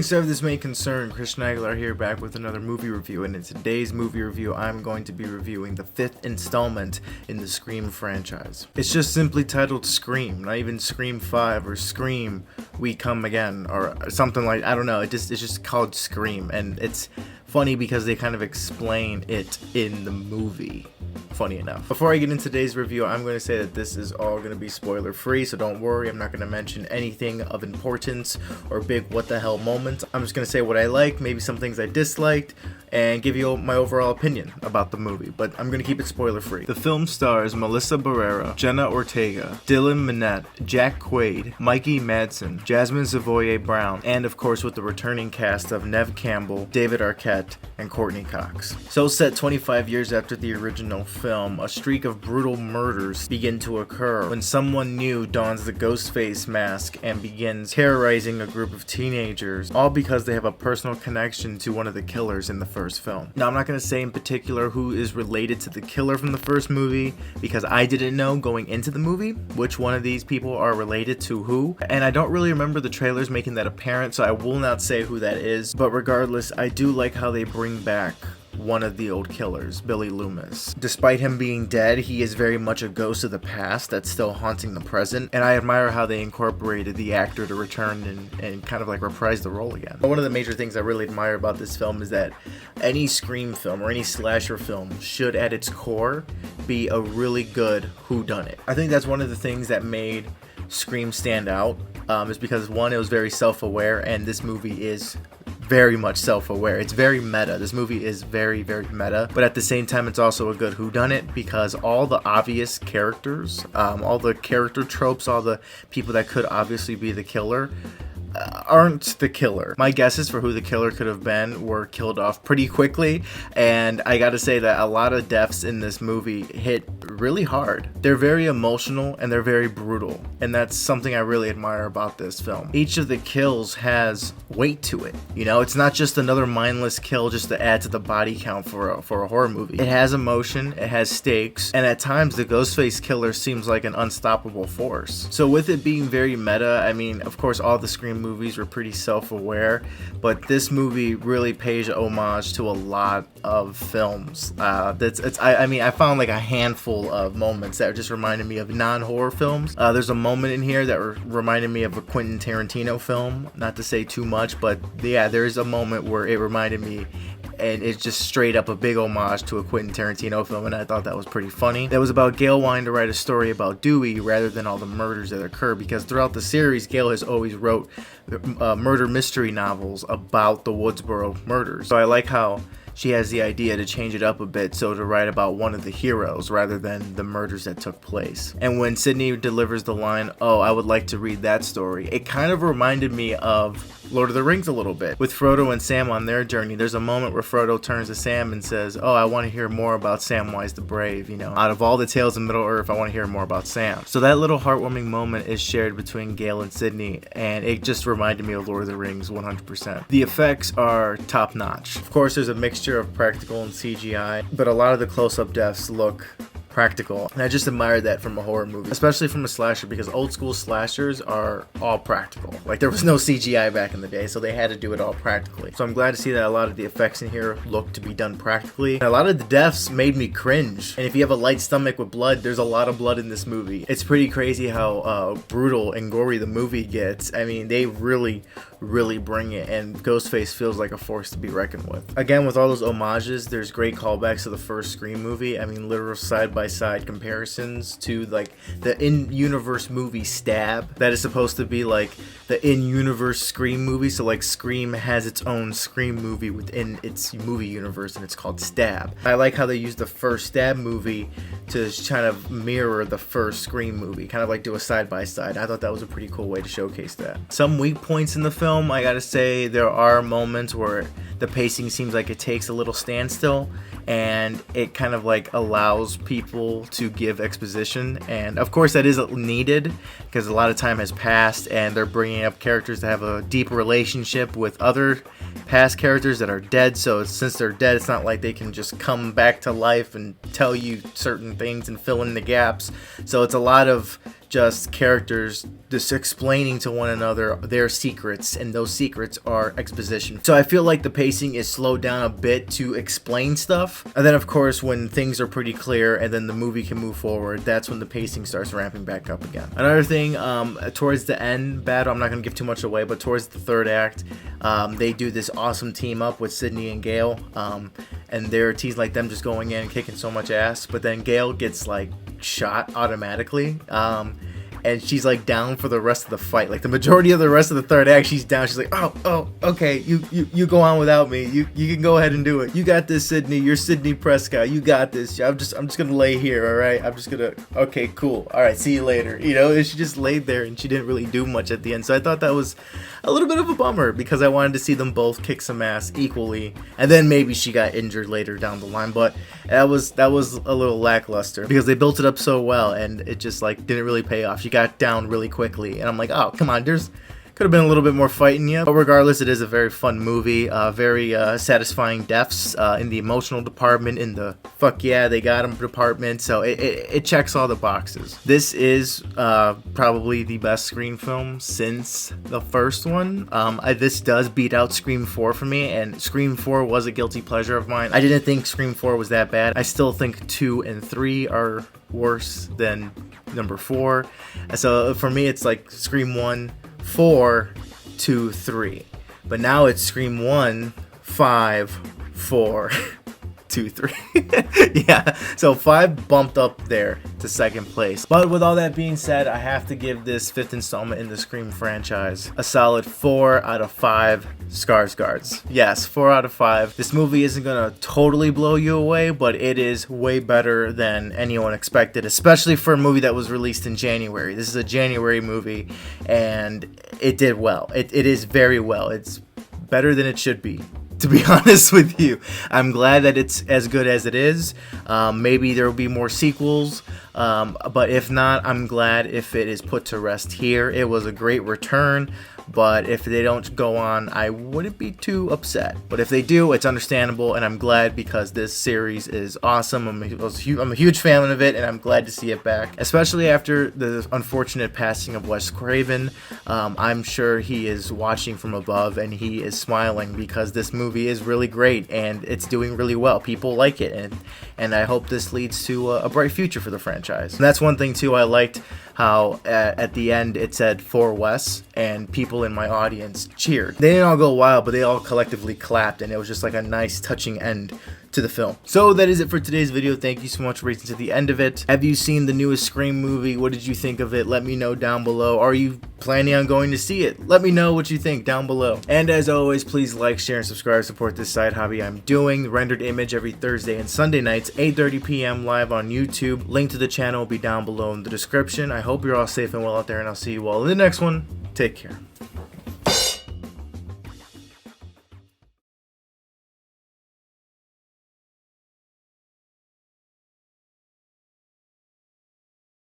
serve this main concern, Christian Aguilar here, back with another movie review, and in today's movie review I'm going to be reviewing the 5th installment in the Scream franchise. It's just simply titled Scream, not even Scream 5 or Scream We Come Again or something like, I don't know, it's just called Scream, and it's funny because they kind of explain it in the movie. Funny enough. Before I get into today's review, I'm going to say that this is all going to be spoiler free, so don't worry, I'm not going to mention anything of importance or big what the hell moments. I'm just going to say what I like, maybe some things I disliked, and give you my overall opinion about the movie, but I'm going to keep it spoiler free. The film stars Melissa Barrera, Jenna Ortega, Dylan Minnette, Jack Quaid, Mikey Madsen, Jasmine Savoye Brown, and of course with the returning cast of Neve Campbell, David Arquette, and Courtney Cox. So set 25 years after the original film, a streak of brutal murders begin to occur when someone new dons the Ghostface mask and begins terrorizing a group of teenagers, all because they have a personal connection to one of the killers in the first film. Now, I'm not going to say in particular who is related to the killer from the first movie, because I didn't know going into the movie which one of these people are related to who, and I don't really remember the trailers making that apparent, so I will not say who that is. But regardless, I do like how they bring back one of the old killers, Billy Loomis. Despite him being dead, he is very much a ghost of the past that's still haunting the present, and I admire how they incorporated the actor to return and kind of like reprise the role again. One of the major things I really admire about this film is that any Scream film or any slasher film should at its core be a really good whodunit. I think that's one of the things that made Scream stand out, is because one, it was very self-aware, and this movie is very much self-aware. It's very meta. This movie is very, very meta, but at the same time it's also a good whodunit because all the obvious characters, all the character tropes, all the people that could obviously be the killer aren't the killer. My guesses for who the killer could have been were killed off pretty quickly, and I gotta say that a lot of deaths in this movie hit really hard. They're very emotional and they're very brutal, and that's something I really admire about this film. Each of the kills has weight to it. You know, it's not just another mindless kill just to add to the body count for a horror movie. It has emotion, it has stakes, and at times the Ghostface killer seems like an unstoppable force. So with it being very meta, I mean, of course all the Scream movies were pretty self-aware, but this movie really pays homage to a lot of films. I found like a handful of moments that just reminded me of non-horror films. There's a moment in here that reminded me of a Quentin Tarantino film. Not to say too much, but yeah, there's a moment where it reminded me, and it's just straight up a big homage to a Quentin Tarantino film, and I thought that was pretty funny. That was about Gail wanting to write a story about Dewey rather than all the murders that occur, because throughout the series, Gail has always wrote murder mystery novels about the Woodsboro murders. So I like how she has the idea to change it up a bit, so to write about one of the heroes rather than the murders that took place. And when Sydney delivers the line, "Oh, I would like to read that story," it kind of reminded me of Lord of the Rings a little bit. With Frodo and Sam on their journey, there's a moment where Frodo turns to Sam and says, "Oh, I want to hear more about Samwise the Brave, you know. Out of all the tales of Middle-earth, I want to hear more about Sam." So that little heartwarming moment is shared between Gale and Sydney, and it just reminded me of Lord of the Rings 100%. The effects are top-notch. Of course, there's a mixture of practical and CGI, but a lot of the close-up deaths look practical, and I just admire that from a horror movie, especially from a slasher, because old school slashers are all practical. Like, there was no CGI back in the day, so they had to do it all practically. So I'm glad to see that a lot of the effects in here look to be done practically. And a lot of the deaths made me cringe, and if you have a light stomach with blood, there's a lot of blood in this movie. It's pretty crazy how brutal and gory the movie gets. I mean, they really bring it, and Ghostface feels like a force to be reckoned with. Again, with all those homages, there's great callbacks to the first Scream movie. I mean, literal side-by-side comparisons to like the in-universe movie Stab that is supposed to be like the in-universe Scream movie. So like Scream has its own Scream movie within its movie universe, and it's called Stab. I like how they used the first Stab movie to kind of mirror the first Scream movie, kind of like do a side-by-side. I thought that was a pretty cool way to showcase that. Some weak points in the film, I gotta say, there are moments where the pacing seems like it takes a little standstill, and it kind of like allows people to give exposition, and of course that is needed because a lot of time has passed and they're bringing up characters that have a deep relationship with other past characters that are dead. So since they're dead, it's not like they can just come back to life and tell you certain things and fill in the gaps. So it's a lot of just characters just explaining to one another their secrets, and those secrets are exposition. So I feel like the pacing is slowed down a bit to explain stuff, and then of course when things are pretty clear and then the movie can move forward, that's when the pacing starts ramping back up again. Another thing, towards the end battle, I'm not going to give too much away, but towards the third act, they do this awesome team up with Sydney and Gale, and they're teased like them just going in and kicking so much ass, but then Gale gets like shot automatically, and she's like down for the rest of the fight. Like the majority of the rest of the third act, she's down. She's like, oh, okay, you go on without me. You can go ahead and do it. You got this, Sydney. You're Sydney Prescott. You got this. I'm just gonna lay here, all right? Okay, cool. All right, see you later. You know, and she just laid there and she didn't really do much at the end. So I thought that was a little bit of a bummer because I wanted to see them both kick some ass equally, and then maybe she got injured later down the line. But that was a little lackluster because they built it up so well and it just like didn't really pay off. She got down really quickly and I'm like, oh come on, could have been a little bit more fighting yet. But regardless, it is a very fun movie, very satisfying deaths in the emotional department, in the fuck yeah they got him department, so it checks all the boxes. This is probably the best Scream film since the first one. This does beat out Scream 4 for me, and Scream 4 was a guilty pleasure of mine. I didn't think Scream 4 was that bad. I still think 2 and 3 are worse than number 4. So for me it's like Scream 1, 4, 2, 3. But now it's Scream 1, 5, 4, 2, 3. Yeah, so 5 bumped up there to second place. But with all that being said, I have to give this 5th installment in the Scream franchise a solid 4 out of 5 Skarsgårds. Yes, 4 out of 5. This movie isn't gonna totally blow you away, but it is way better than anyone expected, especially for a movie that was released in January. This is a January movie, and it did well. It is very well. It's better than it should be, to be honest with you. I'm glad that it's as good as it is. Maybe there will be more sequels, but if not, I'm glad if it is put to rest here. It was a great return, but if they don't go on, I wouldn't be too upset. But if they do, it's understandable, and I'm glad because this series is awesome. I'm a huge fan of it, and I'm glad to see it back, especially after the unfortunate passing of Wes Craven. I'm sure he is watching from above, and he is smiling because this movie is really great, and it's doing really well. People like it, and I hope this leads to a bright future for the franchise. And that's one thing, too, I liked how at the end it said for Wes, and people in my audience cheered. They didn't all go wild, but they all collectively clapped, and it was just like a nice touching end to the film. So that is it for today's video. Thank you so much for reaching to the end of it. Have you seen the newest Scream movie? What did you think of it? Let me know down below. Are you planning on going to see it? Let me know what you think down below. And as always, please like, share, and subscribe to support this side hobby I'm doing. Rendered image every Thursday and Sunday nights, 8:30 p.m. live on YouTube. Link to the channel will be down below in the description. I hope you're all safe and well out there, and I'll see you all in the next one. Take care.